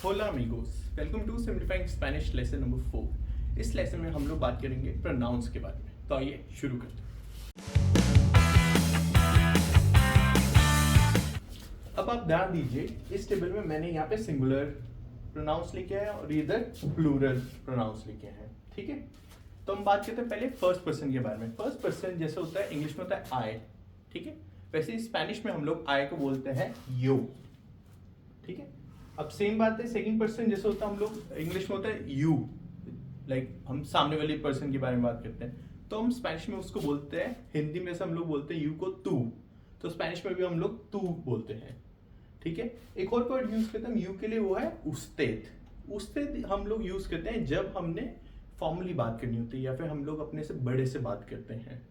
होला अमीगोस, welcome to simplifying Spanish lesson number 4। इस लेसन में हम लोग बात करेंगे प्रोनाउंस के बारे में। तो आइए शुरू करते हैं। अब आप ध्यान दीजिए, इस टेबल में मैंने यहाँ पे सिंगुलर प्रोनाउंस लिखे हैं और इधर प्लूरल प्रोनाउंस लिखे हैं। ठीक है, तो हम बात करते हैं पहले फर्स्ट पर्सन के बारे में। फर्स्ट पर्सन जैसे होता है इंग्लिश में होता है आई। ठीक है, वैसे स्पेनिश में हम लोग आई को बोलते हैं यो। ठीक है, अब सेम बात है सेकंड पर्सन जैसे होता है हम लोग इंग्लिश में होता है यू। लाइक हम सामने वाले पर्सन के बारे में बात करते हैं तो हम स्पेनिश में उसको बोलते हैं, हिंदी में से हम लोग बोलते हैं यू को तू, तो स्पेनिश में भी हम लोग तू बोलते हैं। ठीक है, एक और वर्ड यूज करते हैं हम यू के लिए, वो है उस्तेद। उस्तेद हम लोग यूज करते हैं जब हमने फॉर्मली बात करनी होती है या फिर हम लोग अपने से बड़े से बात करते हैं।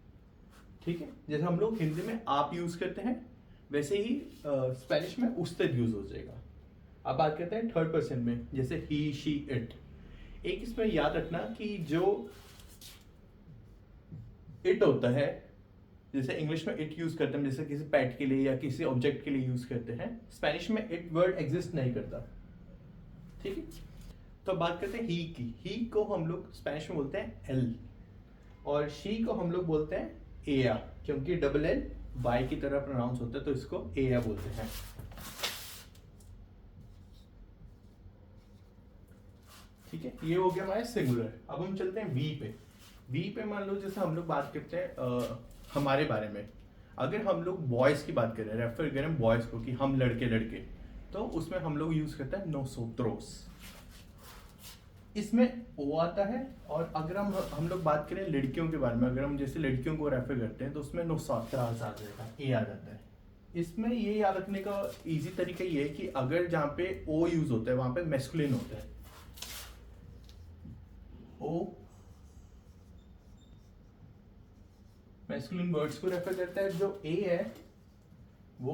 ठीक है, जैसे हम लोग हिंदी में आप यूज करते हैं वैसे ही स्पेनिश में उस्तेद यूज हो जाएगा। अब बात करते हैं थर्ड पर्सन में, जैसे ही शी इट। एक इसमें याद रखना कि जो इट होता है, जैसे इंग्लिश में इट यूज करते हैं जैसे किसी पेट के लिए या किसी ऑब्जेक्ट के लिए यूज करते हैं, स्पेनिश में इट वर्ड एग्जिस्ट नहीं करता। ठीक है, तो बात करते हैं ही की। ही को हम लोग स्पेनिश में बोलते हैं एल और शी को हम लोग बोलते हैं एया, क्योंकि डबल एल वाई की तरह प्रोनाउंस होता है तो इसको एया बोलते हैं। ठीक है, ये हो गया हमारे सिंगुलर। अब हम चलते हैं वी पे। वी पे मान लो जैसे हम लोग बात करते हैं हमारे बारे में, अगर हम लोग बॉयज की बात करें, रेफर करें बॉयज को कि हम लड़के लड़के, तो उसमें हम लोग यूज करते हैं नोसोत्रोस। इसमें ओ आता है। और अगर हम लोग बात करें लड़कियों के बारे में, अगर हम जैसे लड़कियों को रेफर करते हैं तो उसमें नोसोत्रास आ जाएगा, ए आ जाता है। इसमें ये याद रखने का इजी तरीका ये है कि अगर जहाँ पे ओ यूज होता है वहां पे मैस्कुलिन होता है। ओ मैस्कुलिन वर्ड्स को रेफर करता है, जो ए है वो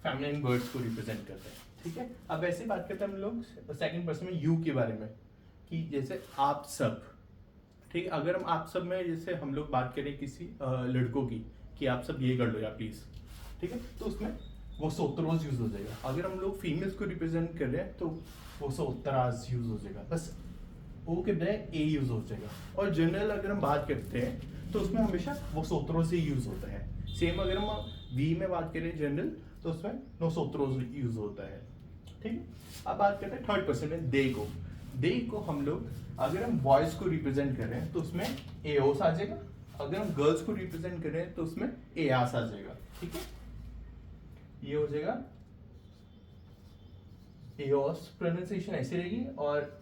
फेमिनिन वर्ड्स को रिप्रेजेंट करता है। ठीक है, अब ऐसे बात करते हैं हम लोग सेकंड पर्सन में यू के बारे में, कि जैसे आप सब। ठीक है, अगर हम आप सब में जैसे हम लोग बात करें किसी लड़कों की कि आप सब ये कर लो या प्लीज, ठीक है, तो उसमें वो सोत्रोस यूज हो जाएगा। अगर हम लोग फीमेल्स को रिप्रेजेंट कर रहे हैं तो वो सोत्रास यूज हो जाएगा, बस ओ के बजाय ए यूज हो जाएगा। और जनरल अगर हम बात करते हैं तो उसमें हमेशा वो सोत्रोस ही यूज होता है। सेम अगर हम वी में बात करें जनरल तो उसमें नो सोत्रोस यूज होता है। ठीक है, अब बात करते हैं थर्ड पर्सन में दे को। दे को हम लोग अगर हम बॉयज को रिप्रेजेंट कर रहे हैं तो उसमें एओस आ जाएगा, अगर हम गर्ल्स को रिप्रेजेंट कर रहे हैं तो उसमें एआस आ जाएगा। ठीक है, ये हो जाएगा एओस, प्रोनाउंसिएशन ऐसी रहेगी और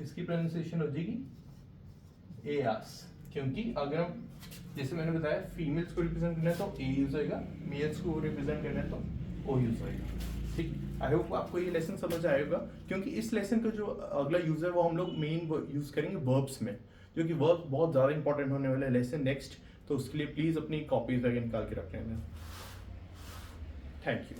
इसकी प्रोनाउंसिएशन हो जाएगी एआस, क्योंकि अगर हम जैसे मैंने बताया फीमेल्स को रिप्रेजेंट करना है तो ए यूज होएगा, मेल्स को रिप्रेजेंट करना है तो ओ यूज होएगा। ठीक, आई होप आपको ये लेसन समझ आएगा, क्योंकि इस लेसन का जो अगला यूज है वो हम लोग मेन यूज करेंगे वर्ब्स में, जो कि वर्ब बहुत ज़्यादा इंपॉर्टेंट होने वाला है लेसन नेक्स्ट। तो उसके लिए प्लीज़ अपनी कॉपीज वगैरह निकाल के रख लेना। Thank you.